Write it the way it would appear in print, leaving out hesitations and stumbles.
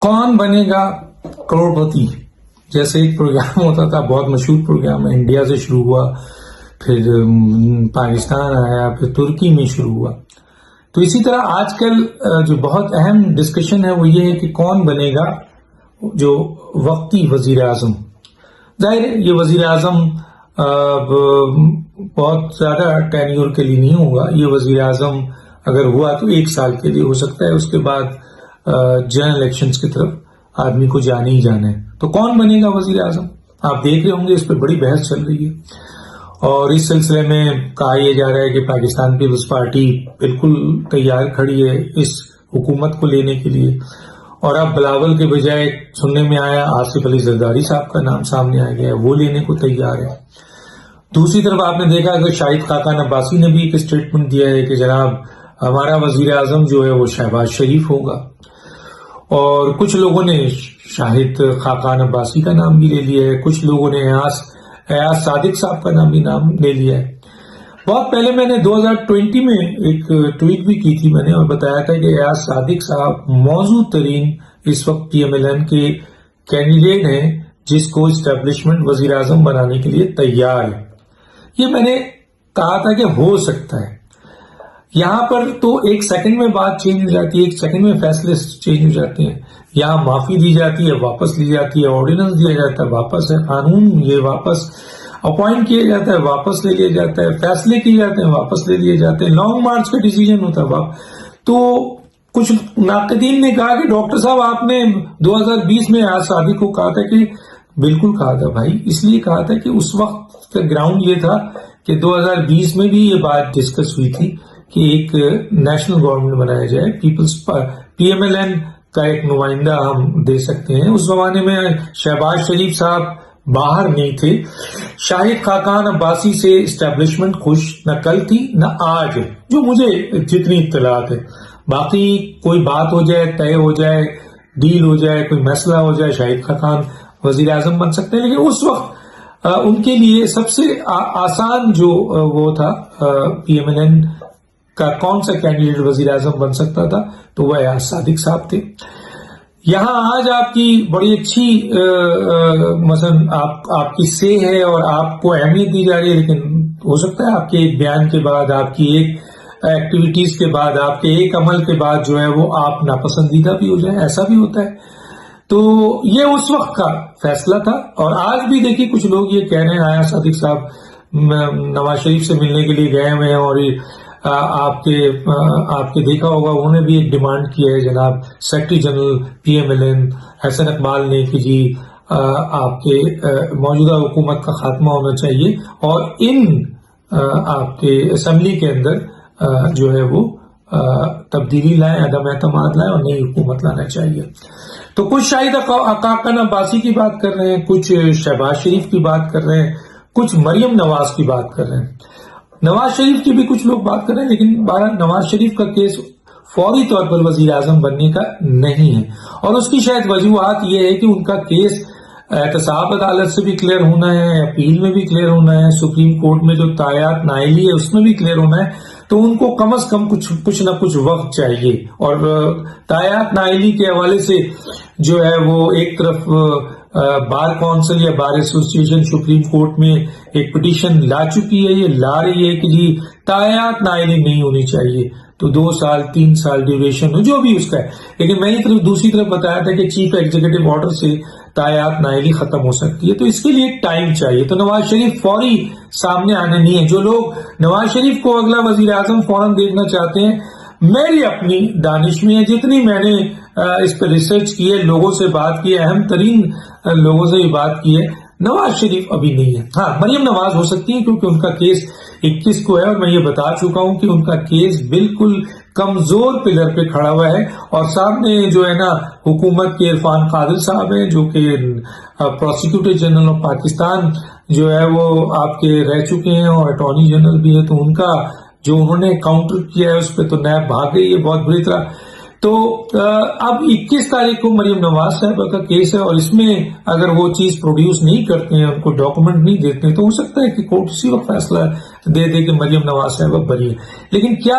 کون بنے گا کروڑپتی؟ جیسے ایک پروگرام ہوتا تھا، بہت مشہور پروگرام، انڈیا سے شروع ہوا، پھر پاکستان آیا، پھر ترکی میں شروع ہوا. تو اسی طرح آج کل جو بہت اہم ڈسکشن ہے وہ یہ ہے کہ کون بنے گا جو وقتی وزیر اعظم. ظاہر ہے یہ وزیر اعظم بہت زیادہ ٹینیور کے لیے نہیں ہوگا. یہ وزیر اعظم اگر ہوا تو 1 سال کے لیے ہو سکتا ہے، اس کے بعد جنرل الیکشنز کی طرف آدمی کو جانے ہی جانا ہے. تو کون بنے گا وزیر اعظم؟ آپ دیکھ رہے ہوں گے اس پہ بڑی بحث چل رہی ہے، اور اس سلسلے میں کہا یہ جا رہا ہے کہ پاکستان پیپلز پارٹی بالکل تیار کھڑی ہے اس حکومت کو لینے کے لیے. اور اب بلاول کے بجائے سننے میں آیا آصف علی زرداری صاحب کا نام سامنے آ گیا ہے، وہ لینے کو تیار ہے. دوسری طرف آپ نے دیکھا کہ شاہد خاقان عباسی نے بھی ایک اسٹیٹمنٹ دیا ہے کہ جناب ہمارا وزیر اعظم جو ہے وہ شہباز شریف ہوگا. اور کچھ لوگوں نے شاہد خاقان عباسی کا نام بھی لے لیا ہے، کچھ لوگوں نے ایاز صادق صاحب کا نام لے لیا ہے. بہت پہلے میں نے 2020 میں ایک ٹویٹ بھی کی تھی، میں نے اور بتایا تھا کہ ایاز صادق صاحب موزوں ترین اس وقت پی ایم ایل این کے کینڈیڈیٹ ہیں جس کو اسٹیبلشمنٹ وزیر اعظم بنانے کے لیے تیار ہے. یہ میں نے کہا تھا کہ ہو سکتا ہے. یہاں پر تو 1 سیکنڈ میں بات چینج ہو جاتی ہے، 1 سیکنڈ میں فیصلے چینج ہو جاتے ہیں. یہاں معافی دی جاتی ہے، واپس لی جاتی ہے، آرڈیننس دیا جاتا ہے، واپس ہے، قانون یہ واپس اپوائنٹ کیا جاتا ہے، واپس لے لیا جاتا ہے، فیصلے کیے جاتے ہیں، واپس لے لیے جاتے ہیں، لانگ مارچ کا ڈیسیجن ہوتا ہے. تو کچھ ناقدین نے کہا کہ ڈاکٹر صاحب آپ نے 2020 میں ایاز صادق کو کہا تھا، کہ بالکل کہا تھا بھائی، اس لیے کہا تھا کہ اس وقت کا گراؤنڈ یہ تھا کہ 2020 میں بھی یہ بات ڈسکس ہوئی تھی کہ ایک نیشنل گورنمنٹ بنایا جائے، people's P M L N کا ایک نمائندہ ہم دے سکتے ہیں. اس زمانے میں شہباز شریف صاحب باہر نہیں تھے. شاہد خاقان عباسی سے اسٹیبلشمنٹ خوش نہ کل تھی نہ آج، جو مجھے جتنی اطلاعات ہے. باقی کوئی بات ہو جائے، طے ہو جائے، ڈیل ہو جائے، کوئی مسئلہ ہو جائے، شاہد خاقان وزیر اعظم بن سکتے ہیں. لیکن اس وقت ان کے لیے سب سے آسان جو وہ تھا پی ایم ایل این کا کون سا کینڈیڈیٹ وزیر اعظم بن سکتا تھا، تو وہ ایاز صادق صاحب تھے. یہاں آج آپ کی بڑی اچھی مثلا آپ کی سے ہے اور آپ کو اہمیت دی جا رہی ہے، لیکن ہو سکتا ہے آپ کے ایک بیان کے بعد، آپ کی ایک ایکٹیویٹیز کے بعد، آپ کے ایک عمل کے بعد جو ہے وہ آپ ناپسندیدہ بھی ہو جائیں. ایسا بھی ہوتا ہے. تو یہ اس وقت کا فیصلہ تھا. اور آج بھی دیکھیے کچھ لوگ یہ کہہ رہے ہیں ایاز صادق صاحب نواز شریف سے ملنے کے لیے گئے ہوئے ہیں، اور آپ کے دیکھا ہوگا انہوں نے بھی ایک ڈیمانڈ کیا ہے جناب secretary general P M L N Hassan Iqbal نے کہ جی آپ کے موجودہ حکومت کا خاتمہ ہونا چاہیے، اور آپ کے اسمبلی کے اندر جو ہے وہ تبدیلی لائیں، عدم اعتماد لائیں اور نئی حکومت لانا چاہیے. تو کچھ شاہد خاقان عباسی کی بات کر رہے ہیں، کچھ شہباز شریف کی بات کر رہے ہیں، کچھ مریم نواز کی بات کر رہے ہیں. نواز شریف کی بھی کچھ لوگ بات کر رہے ہیں، لیکن نواز شریف کا کیس فوری طور پر وزیر اعظم بننے کا نہیں ہے. اور اس کی شاید وجوہات یہ ہے کہ ان کا کیس احتساب عدالت سے بھی کلیئر ہونا ہے، اپیل میں بھی کلیئر ہونا ہے، سپریم کورٹ میں جو تایات نائلی ہے اس میں بھی کلیئر ہونا ہے. تو ان کو کم از کم کچھ نہ کچھ وقت چاہیے. اور تایات نائلی کے حوالے سے جو ہے وہ ایک طرف بار کونسل یا بار ایسوسیشن سپریم کورٹ میں ایک پٹیشن لا چکی ہے، یہ لا رہی ہے کہ جی تایات نائلی نہیں ہونی چاہیے، تو 2 سال 3 سال ڈیوریشن ہو جو بھی اس کا ہے. لیکن میں نے دوسری طرف بتایا تھا کہ چیف ایگزیکٹو آرڈر سے تایات نائلی ختم ہو سکتی ہے، تو اس کے لیے ٹائم چاہیے. تو نواز شریف فوری سامنے آنے نہیں ہے. جو لوگ نواز شریف کو اگلا وزیر اعظم فوراً دیکھنا چاہتے ہیں، میری اپنی دانش میں ہے، جتنی میں نے اس پر ریسرچ کی ہے، لوگوں سے بات کی ہے، اہم ترین لوگوں سے بھی بات کی ہے، نواز شریف ابھی نہیں ہے. ہاں مریم نواز ہو سکتی ہے کیونکہ ان کا کیس 21 کو ہے، اور میں یہ بتا چکا ہوں کہ ان کا کیس بالکل کمزور پلر پہ کھڑا ہوا ہے. اور سامنے جو ہے نا حکومت کے عرفان قادر صاحب ہیں جو کہ پروسیکیوٹر جنرل آف پاکستان جو ہے وہ آپ کے رہ چکے ہیں اور اٹارنی جنرل بھی ہے. تو ان کا جو انہوں نے کاؤنٹر کیا ہے اس پہ تو نیب بھاگ گئی ہے بہت بری طرح. تو اب 21 تاریخ کو مریم نواز صاحبہ کا کیس ہے، اور اس میں اگر وہ چیز پروڈیوس نہیں کرتے ہیں، ان کو ڈاکومنٹ نہیں دیتے ہیں، تو ہو سکتا ہے کہ کورٹ اسی وقت فیصلہ دے دے کہ مریم نواز صاحبہ بری ہے. لیکن کیا